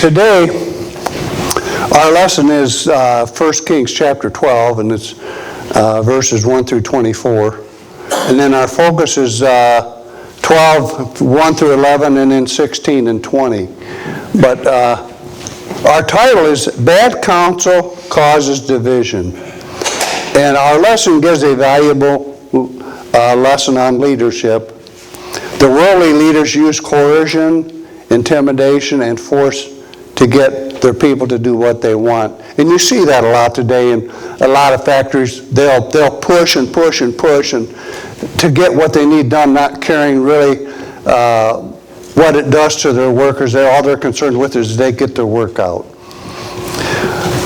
Today, our lesson is 1 Kings chapter 12, and it's verses 1 through 24. And then our focus is 12, 1 through 11, and then 16 and 20. But our title is Bad Counsel Causes Division. And our lesson gives a valuable lesson on leadership. The worldly leaders use coercion, intimidation, and force to get their people to do what they want. And you see that a lot today in a lot of factories. They'll push and push and push and to get what they need done, not caring really what it does to their workers. All they're concerned with is they get their work out.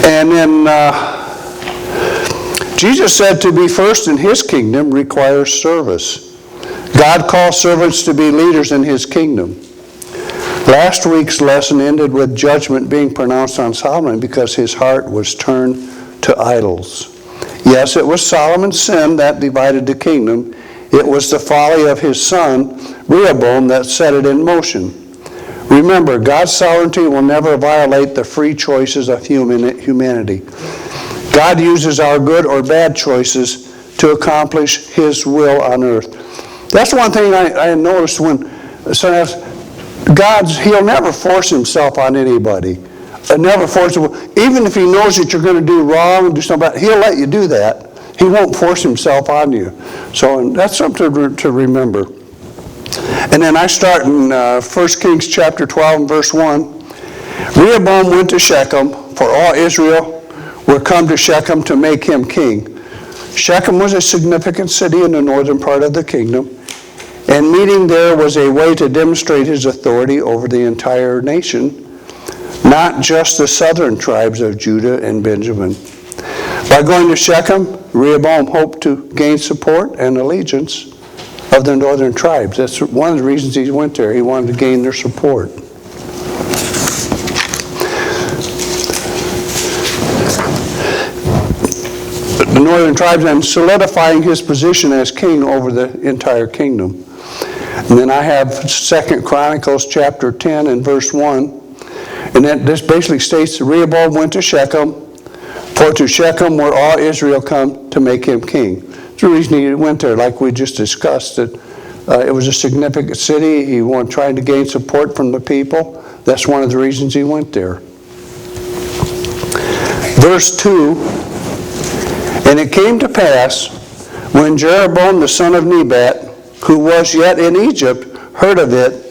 And then Jesus said to be first in his kingdom requires service. God calls servants to be leaders in his kingdom. Last week's lesson ended with judgment being pronounced on Solomon because his heart was turned to idols. Yes, it was Solomon's sin that divided the kingdom. It was the folly of his son, Rehoboam, that set it in motion. Remember, God's sovereignty will never violate the free choices of humanity. God uses our good or bad choices to accomplish his will on earth. That's one thing I noticed when sometimes he'll never force himself on anybody. Never force him. Even if he knows that you're going to do wrong, do something, he'll let you do that. He won't force himself on you. So that's something to remember. And then I start in 1 Kings chapter 12 and verse 1. Rehoboam went to Shechem, for all Israel were come to Shechem to make him king. Shechem was a significant city in the northern part of the kingdom, and meeting there was a way to demonstrate his authority over the entire nation, not just the southern tribes of Judah and Benjamin. By going to Shechem, Rehoboam hoped to gain support and allegiance of the northern tribes. That's one of the reasons he went there. He wanted to gain their support. The northern tribes, and solidifying his position as king over the entire kingdom. And then I have 2 Chronicles chapter 10 and verse 1. And this basically states that Rehoboam went to Shechem, for to Shechem were all Israel come to make him king. That's the reason he went there, like we just discussed, that it was a significant city. He was trying to gain support from the people. That's one of the reasons he went there. Verse 2, and it came to pass, when Jeroboam the son of Nebat, who was yet in Egypt, heard of it,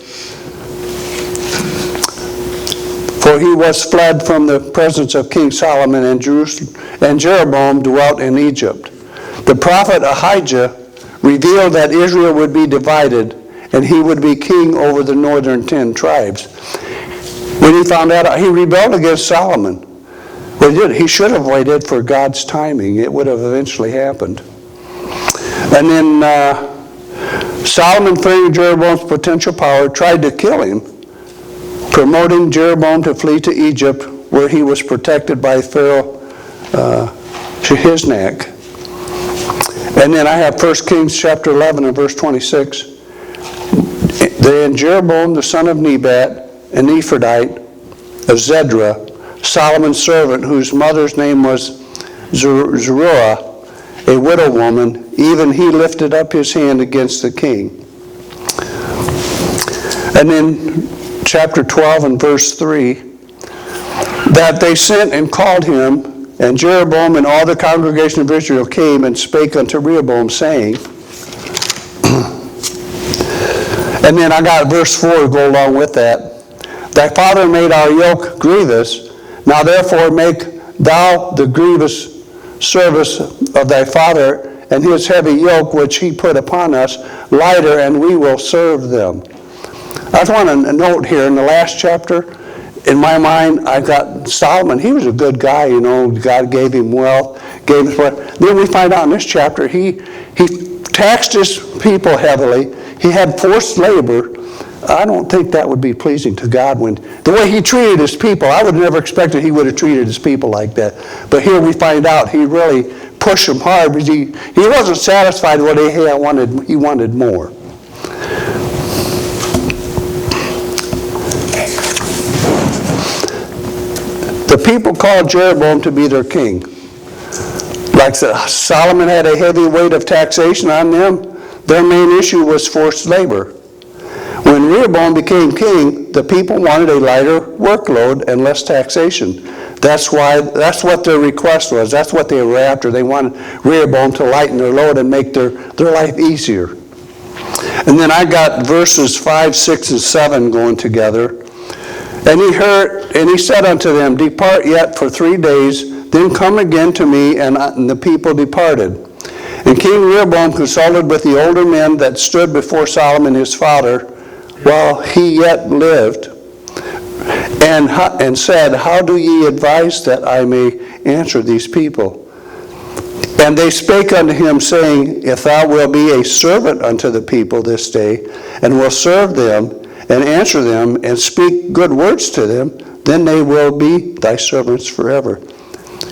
for he was fled from the presence of King Solomon and Jerusalem, and Jeroboam dwelt in Egypt. The prophet Ahijah revealed that Israel would be divided, and he would be king over the northern 10 tribes. When he found out, he rebelled against Solomon. Well, he should have waited for God's timing. It would have eventually happened. And then Solomon, fearing Jeroboam's potential power, tried to kill him, promoting Jeroboam to flee to Egypt, where he was protected by Pharaoh Shihiznak. And then I have 1 Kings chapter 11 and verse 26. Then Jeroboam the son of Nebat, an Ephrathite of Zedra, Solomon's servant, whose mother's name was Zeruiah, a widow woman, even he lifted up his hand against the king. And then chapter 12 and verse 3, that they sent and called him, and Jeroboam and all the congregation of Israel came and spake unto Rehoboam, saying, and then I got verse 4 to go along with that. Thy father made our yoke grievous, now therefore make thou the grievous service of thy father and his heavy yoke which he put upon us lighter, and we will serve them. I just want to note here in the last chapter, in my mind, I got Solomon. He was a good guy, you know. God gave him wealth, gave him wealth. Then we find out in this chapter, he taxed his people heavily. He had forced labor. I don't think that would be pleasing to God. When the way he treated his people, I would have never expected he would have treated his people like that. But here we find out he really pushed them hard because he wasn't satisfied with what he wanted more. The people called Jeroboam to be their king. Like Solomon had a heavy weight of taxation on them, their main issue was forced labor. When Rehoboam became king, the people wanted a lighter workload and less taxation. That's what their request was. That's what they were after. They wanted Rehoboam to lighten their load and make their life easier. And then I got verses 5, 6, and 7 going together. And he said unto them, Depart yet for 3 days, then come again to me. And the people departed. And King Rehoboam consulted with the older men that stood before Solomon his father while he yet lived, and said, How do ye advise that I may answer these people? And they spake unto him, saying, If thou wilt be a servant unto the people this day, and will serve them, and answer them, and speak good words to them, then they will be thy servants forever.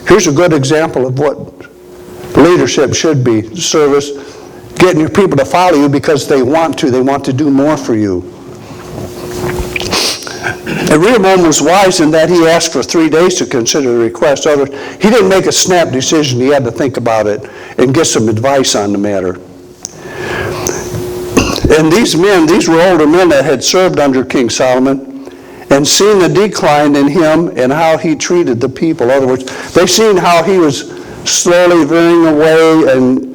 Here's a good example of what leadership should be. Service, getting your people to follow you because they want to do more for you. And Rehoboam was wise in that he asked for 3 days to consider the request. He didn't make a snap decision. He had to think about it and get some advice on the matter. And these were older men that had served under King Solomon and seen the decline in him and how he treated the people. In other words, they seen how he was slowly veering away, and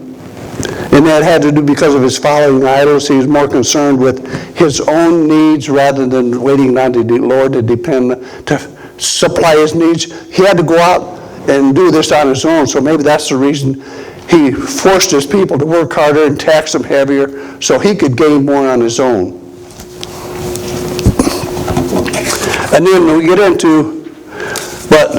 that had to do because of his following idols. He was more concerned with his own needs rather than waiting on the Lord to supply his needs. He had to go out and do this on his own, so maybe that's the reason he forced his people to work harder and tax them heavier so he could gain more on his own. And then we get into, but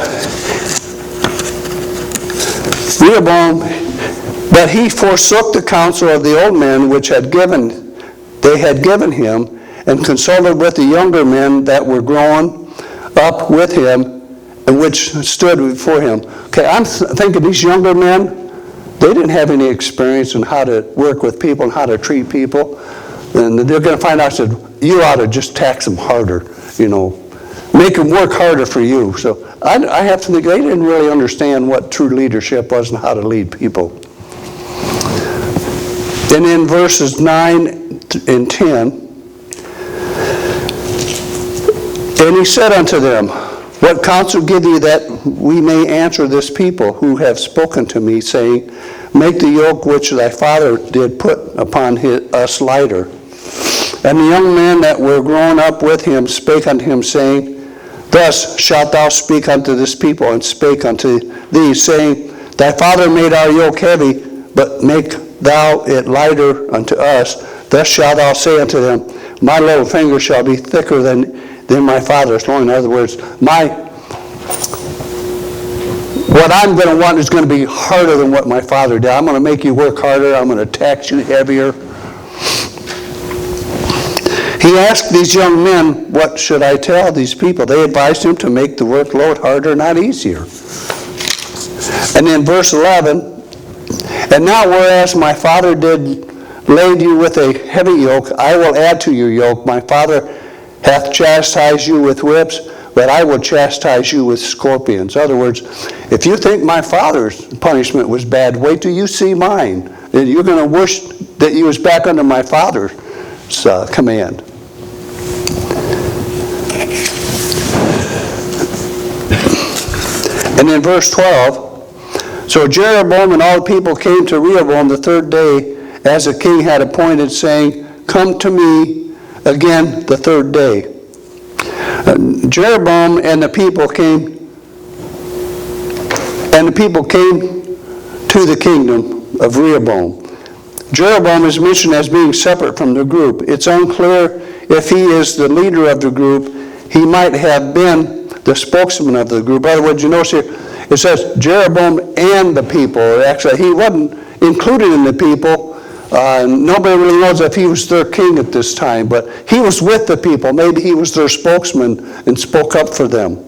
he forsook the counsel of the old men which they had given him, and consulted with the younger men that were grown up with him, and which stood before him. Okay, I'm thinking these younger men, they didn't have any experience in how to work with people and how to treat people. And they're going to find out that you ought to just tax them harder, make them work harder for you. So I have to think they didn't really understand what true leadership was and how to lead people. And in verses 9 and 10, and he said unto them, What counsel give ye that we may answer this people who have spoken to me, saying, Make the yoke which thy father did put upon us lighter. And the young men that were grown up with him spake unto him, saying, Thus shalt thou speak unto this people, and spake unto thee, saying, Thy father made our yoke heavy, but make thou it lighter unto us. Thus shalt thou say unto them, My little finger shall be thicker than my father's loin. In other words, what I'm going to want is going to be harder than what my father did. I'm going to make you work harder. I'm going to tax you heavier. He asked these young men, What should I tell these people? They advised him to make the workload harder, not easier. And in verse 11, And now whereas my father did laid you with a heavy yoke, I will add to your yoke. My father hath chastised you with whips, but I will chastise you with scorpions. In other words, if you think my father's punishment was bad, wait till you see mine. And you're going to wish that you was back under my father's command. And in verse 12, So Jeroboam and all the people came to Rehoboam the third day, as the king had appointed, saying, Come to me again the third day. Jeroboam and the people came to the kingdom of Rehoboam. Jeroboam is mentioned as being separate from the group. It's unclear if he is the leader of the group. He might have been the spokesman of the group. In other words, you notice here, it says Jeroboam and the people. Actually, he wasn't included in the people. Nobody really knows if he was their king at this time, but he was with the people. Maybe he was their spokesman and spoke up for them.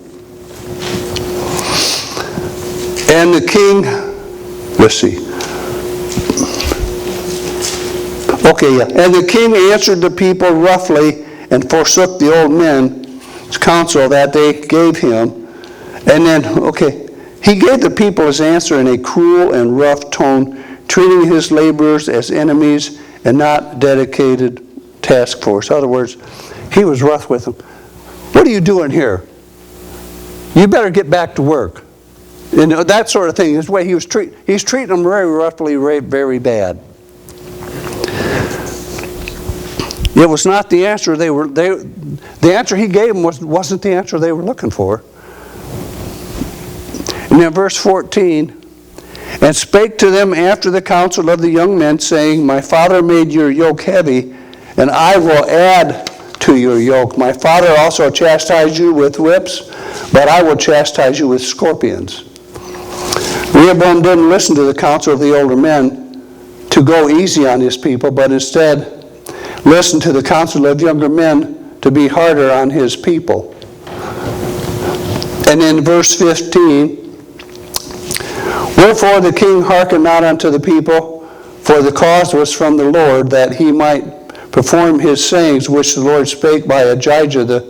And the king, let's see. Okay, yeah. And the king answered the people roughly and forsook the old men's counsel that they gave him, And then, he gave the people his answer in a cruel and rough tone, treating his laborers as enemies and not dedicated task force. In other words, he was rough with them. What are you doing here? You better get back to work. That sort of thing is the way he's treating them very roughly, very bad. It was not the answer the answer he gave them wasn't the answer they were looking for. And then verse 14, and spake to them after the counsel of the young men, saying, my father made your yoke heavy, and I will add to your yoke. My father also chastised you with whips, but I will chastise you with scorpions. Rehoboam didn't listen to the counsel of the older men to go easy on his people, but instead listened to the counsel of younger men to be harder on his people. And in verse 15, wherefore the king hearkened not unto the people, for the cause was from the Lord, that he might perform his sayings, which the Lord spake by Ahijah the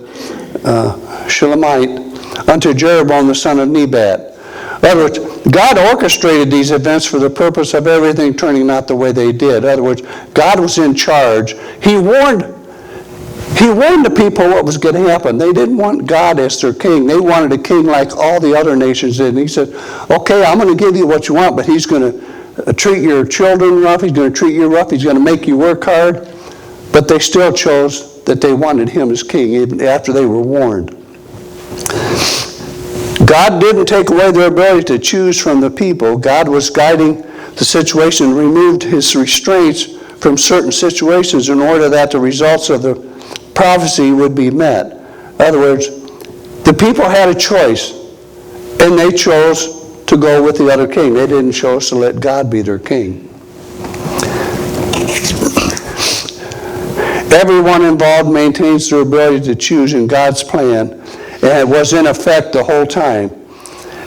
Shilonite unto Jeroboam the son of Nebat. In other words, God orchestrated these events for the purpose of everything turning out the way they did. In other words, God was in charge. He warned the people what was going to happen. They didn't want God as their king. They wanted a king like all the other nations did. And he said, okay, I'm going to give you what you want, but he's going to treat your children rough. He's going to treat you rough. He's going to make you work hard. But they still chose that they wanted him as king, even after they were warned. God didn't take away their ability to choose from the people. God was guiding the situation and removed his restraints from certain situations in order that the results of the prophecy would be met. In other words, the people had a choice, and they chose to go with the other king. They didn't choose to let God be their king. Everyone involved maintains their ability to choose in God's plan, and it was in effect the whole time.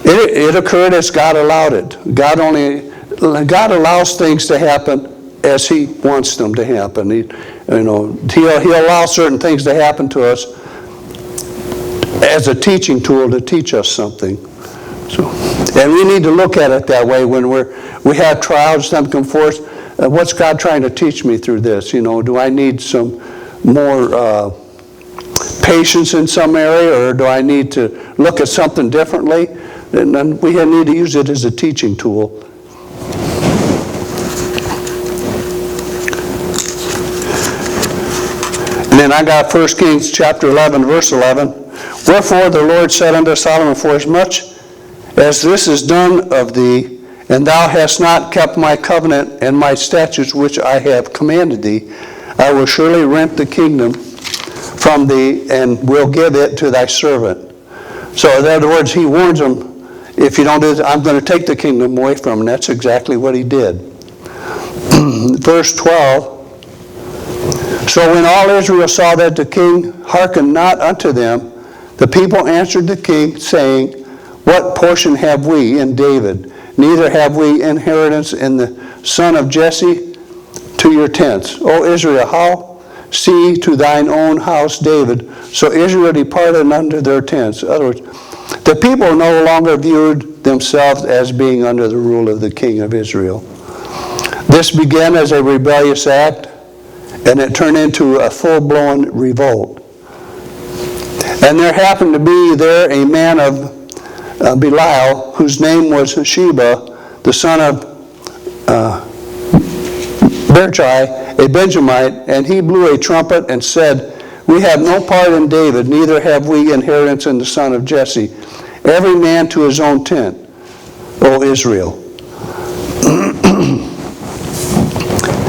It occurred as God allowed it. God allows things to happen as he wants them to happen. He'll allow certain things to happen to us as a teaching tool to teach us something. And we need to look at it that way when we have trials, something come forth. What's God trying to teach me through this? Do I need some more patience in some area, or do I need to look at something differently? And we need to use it as a teaching tool. And then I got 1 Kings chapter 11, verse 11. Wherefore the Lord said unto Solomon, for as much as this is done of thee, and thou hast not kept my covenant and my statutes which I have commanded thee, I will surely rent the kingdom from thee and will give it to thy servant. So in other words, he warns them, if you don't do this, I'm going to take the kingdom away from him. And that's exactly what he did. Verse 12. So when all Israel saw that the king hearkened not unto them, the people answered the king, saying, what portion have we in David? Neither have we inheritance in the son of Jesse. To your tents, O Israel, how? See to thine own house, David. So Israel departed unto their tents. In other words, the people no longer viewed themselves as being under the rule of the king of Israel. This began as a rebellious act, and it turned into a full-blown revolt. And there happened to be there a man of Belial, whose name was Sheba, the son of Berchai, a Benjamite, and he blew a trumpet and said, we have no part in David, neither have we inheritance in the son of Jesse. Every man to his own tent, O Israel.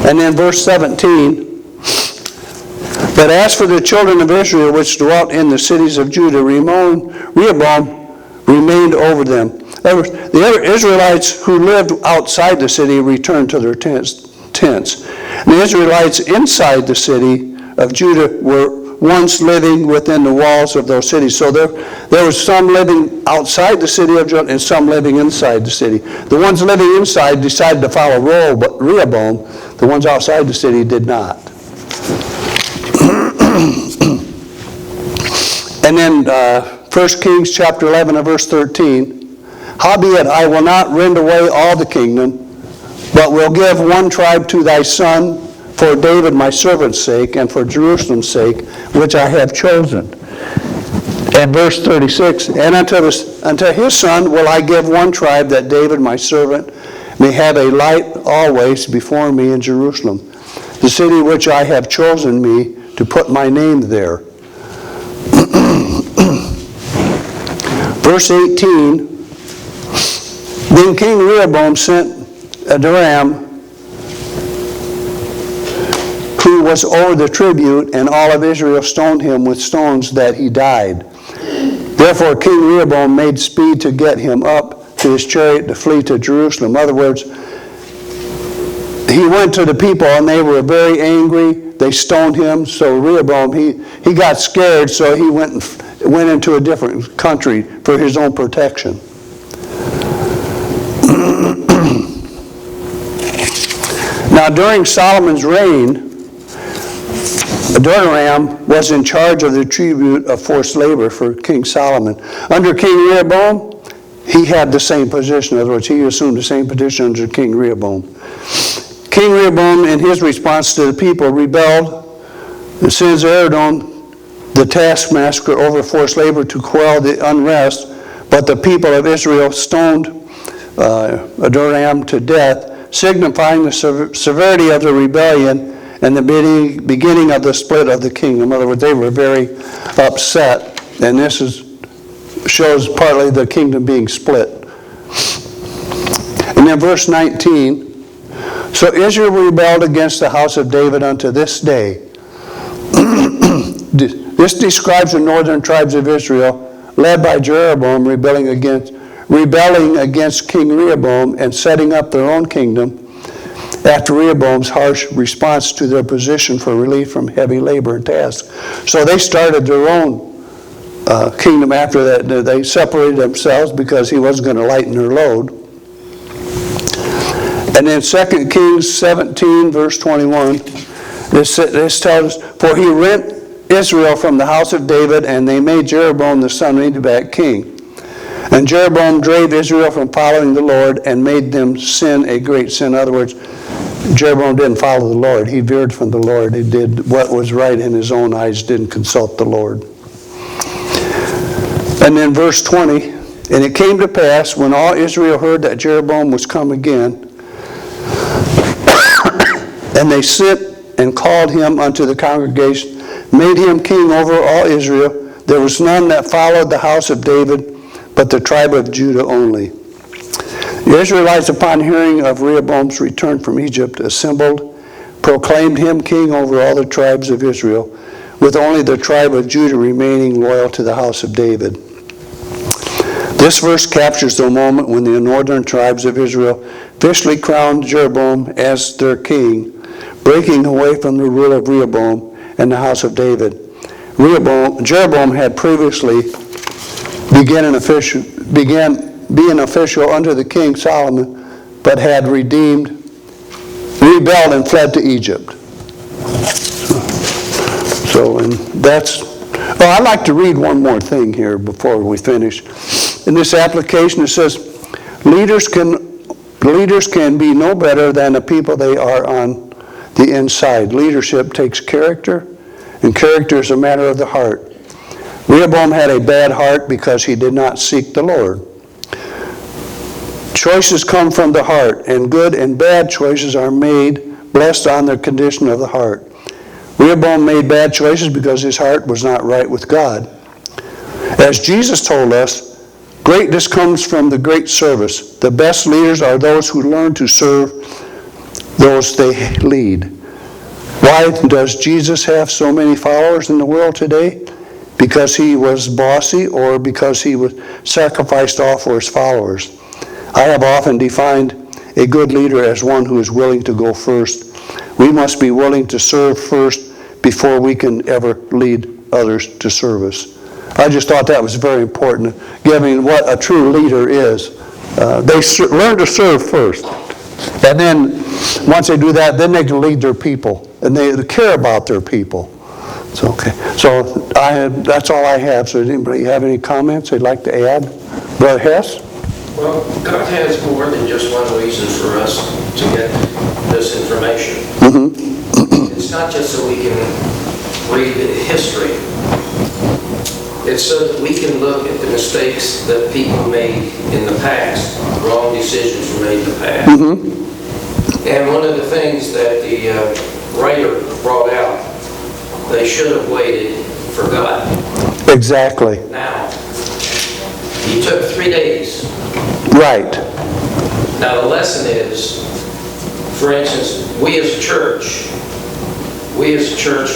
And then verse 17, but as for the children of Israel which dwelt in the cities of Judah, Rehoboam remained over them. The other Israelites who lived outside the city returned to their tents. The Israelites inside the city of Judah were once living within the walls of those cities. So there was some living outside the city of Judah and some living inside the city. The ones living inside decided to follow Rehoboam. The ones outside the city did not. And then 1 1 Kings chapter 11 and verse 13, howbeit I will not rend away all the kingdom, but will give one tribe to thy son for David my servant's sake, and for Jerusalem's sake, which I have chosen. And verse 36, and unto his son will I give one tribe, that David my servant may have a light always before me in Jerusalem, the city which I have chosen me to put my name there. Verse 18, then King Rehoboam sent Adoram, who was over the tribute, and all of Israel stoned him with stones that he died. Therefore King Rehoboam made speed to get him up to his chariot to flee to Jerusalem. In other words, he went to the people and they were very angry. They stoned him. So Rehoboam, he got scared, so he went into a different country for his own protection. Now during Solomon's reign, Adoram was in charge of the tribute of forced labor for King Solomon. Under King Rehoboam, he had the same position. In other words, he assumed the same position under King Rehoboam. King Rehoboam, in his response to the people, rebelled and sends Adoram, the taskmaster over forced labor, to quell the unrest. But the people of Israel stoned Adoram to death, signifying the severity of the rebellion and the beginning of the split of the kingdom. In other words, they were very upset, and this shows partly the kingdom being split. And then verse 19, so Israel rebelled against the house of David unto this day. This describes the northern tribes of Israel, led by Jeroboam, rebelling against King Rehoboam and setting up their own kingdom, after Rehoboam's harsh response to their position for relief from heavy labor and tasks. So they started their own kingdom after that. They separated themselves because he wasn't going to lighten their load. And then 2 Kings 17, verse 21, this tells us, for he rent Israel from the house of David, and they made Jeroboam the son of Nebat king. And Jeroboam drave Israel from following the Lord and made them sin a great sin. In other words, Jeroboam didn't follow the Lord. He veered from the Lord. He did what was right in his own eyes, didn't consult the Lord. And then verse 20, and it came to pass, when all Israel heard that Jeroboam was come again, and they sent and called him unto the congregation, made him king over all Israel, there was none that followed the house of David, but the tribe of Judah only. The Israelites, upon hearing of Rehoboam's return from Egypt, assembled, proclaimed him king over all the tribes of Israel, with only the tribe of Judah remaining loyal to the house of David. This verse captures the moment when the northern tribes of Israel officially crowned Jeroboam as their king, breaking away from the rule of Rehoboam and the house of David. Jeroboam had previously began being official under the king Solomon, but had rebelled and fled to Egypt. So, and that's, I'd like to read one more thing here before we finish. In this application it says, leaders can be no better than the people they are on the inside. Leadership takes character, and character is a matter of the heart. Rehoboam had a bad heart because he did not seek the Lord. Choices come from the heart, and good and bad choices are made blessed on the condition of the heart. Rehoboam made bad choices because his heart was not right with God. As Jesus told us, greatness comes from the great service. The best leaders are those who learn to serve those they lead. Why does Jesus have so many followers in the world today? Because he was bossy, or because he was sacrificed all for his followers? I have often defined a good leader as one who is willing to go first. We must be willing to serve first before we can ever lead others to service. I just thought that was very important, given what a true leader is. They learn to serve first. And then, once they do that, then they can lead their people. And they care about their people. It's okay. So that's all I have. So does anybody have any comments they'd like to add? Brother Hess? Well, God has more than just one reason for us to get this information. It's not just so we can read history. It's so that we can look at the mistakes that people made in the past, wrong decisions were made in the past. And one of the things that the writer brought out, they should have waited for God. Exactly. Now, he took 3 days. Right. Now the lesson is, for instance, we as a church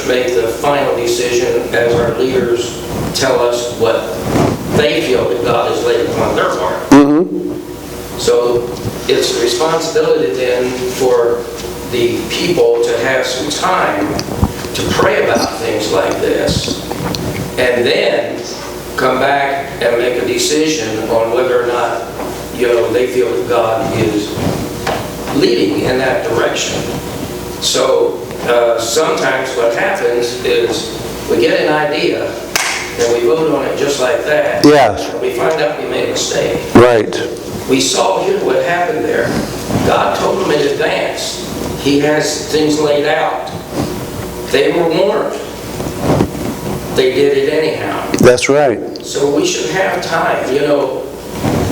make the final decision as our leaders tell us what they feel that God has laid upon their heart. So it's a responsibility then for the people to have some time to pray about things like this, and then come back and make a decision on whether or not, they feel that God is leading in that direction. So sometimes what happens is we get an idea and we vote on it just like that. Yes. And we find out we made a mistake. Right. We saw here what happened there. God told them in advance. He has things laid out. They were warned. They did it anyhow. That's right. So we should have time,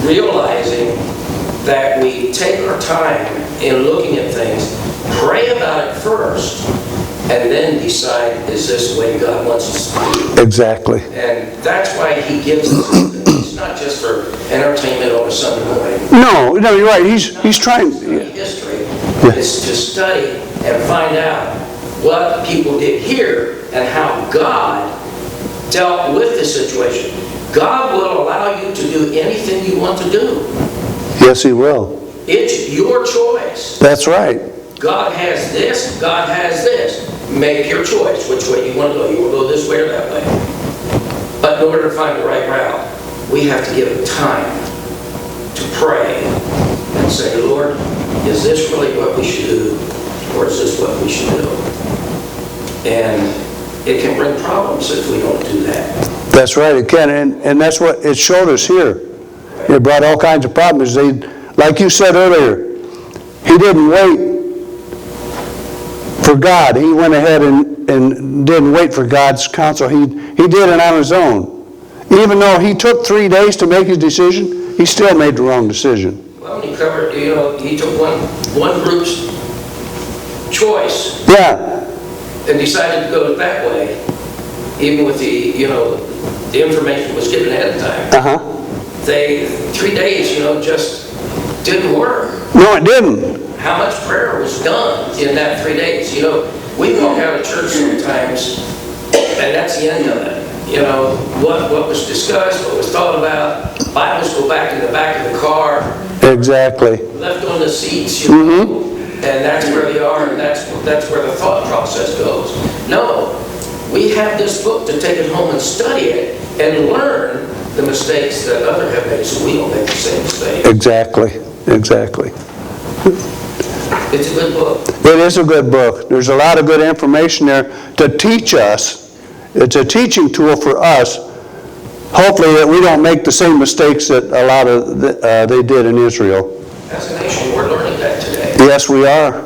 realizing that we take our time in looking at things, pray about it first, and then decide, is this the way God wants us to do? Exactly. And that's why he gives us things. It's not just for entertainment on a Sunday morning. No, you're right. He's trying. Study history. It's to study and find out what people did here and how God dealt with the situation. God will allow you to do anything you want to do. Yes, he will. It's your choice. That's right. God has this, God has this. Make your choice which way you want to go. You want to go this way or that way. But in order to find the right route, we have to give it time to pray and say, Lord, is this really what we should do, or is this what we should do? And it can bring problems if we don't do that. That's right, it can, and that's what it showed us here. It brought all kinds of problems. Like you said earlier, he didn't wait for God. He went ahead and didn't wait for God's counsel. He did it on his own. Even though he took 3 days to make his decision, he still made the wrong decision. Well, he covered, he took one group's choice. Yeah. And decided to go that way, even with the information was given ahead of time. 3 days, just didn't work. No, it didn't. How much prayer was done in that 3 days? We walk out of church sometimes, and that's the end of it. What was discussed, what was thought about. Bibles go back in the back of the car. Exactly. Left on the seats, and that's where they are, and that's where the thought process goes. No, we have this book to take it home and study it and learn the mistakes that others have made so we don't make the same mistakes. Exactly. It's a good book. It is a good book. There's a lot of good information there to teach us. It's a teaching tool for us, hopefully that we don't make the same mistakes that a lot of they did in Israel. As a nation, we're learning that today. Yes, we are.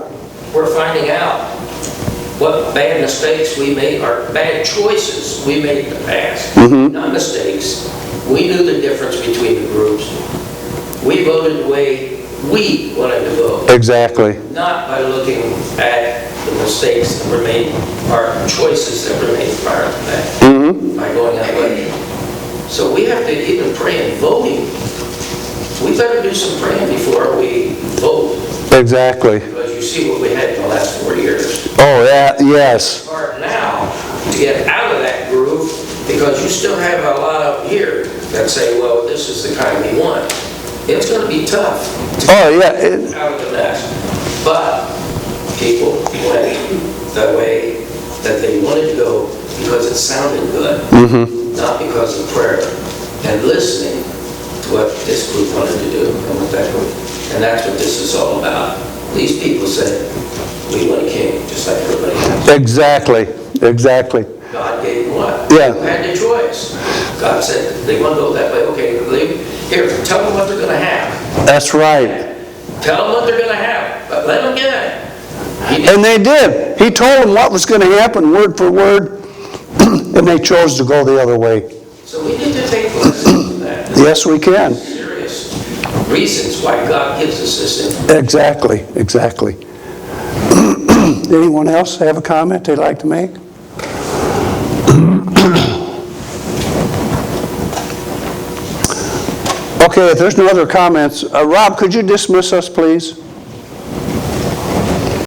We're finding out what bad mistakes we made, or bad choices we made in the past. Not mistakes. We knew the difference between the groups. We voted the way we wanted to vote. Exactly. Not by looking at the mistakes that were made, or choices that were made prior to that. By going that way. So we have to even pray in voting. We better do some praying before we vote. Exactly. Because you see what we had in the last 4 years. Oh, yeah, yes. It's hard now to get out of that groove, because you still have a lot up here that say, well, this is the kind we want. It's going to be tough to get out of the mess. But people went the way that they wanted to go because it sounded good, not because of prayer and listening to what this group wanted to do and what that group. And that's what this is all about. These people said, we want a king, just like everybody else. Exactly. God gave them what? Yeah. They had the choice. God said, they want to go that way. Okay, here, tell them what they're going to have. That's right. Tell them what they're going to have, but let them get it. And they did. He told them what was going to happen word for word, and they chose to go the other way. So we need to take lessons from that. Yes, we can. Serious reasons why God gives us this information. Exactly, exactly. Anyone else have a comment they'd like to make? Okay, if there's no other comments, Rob, could you dismiss us, please?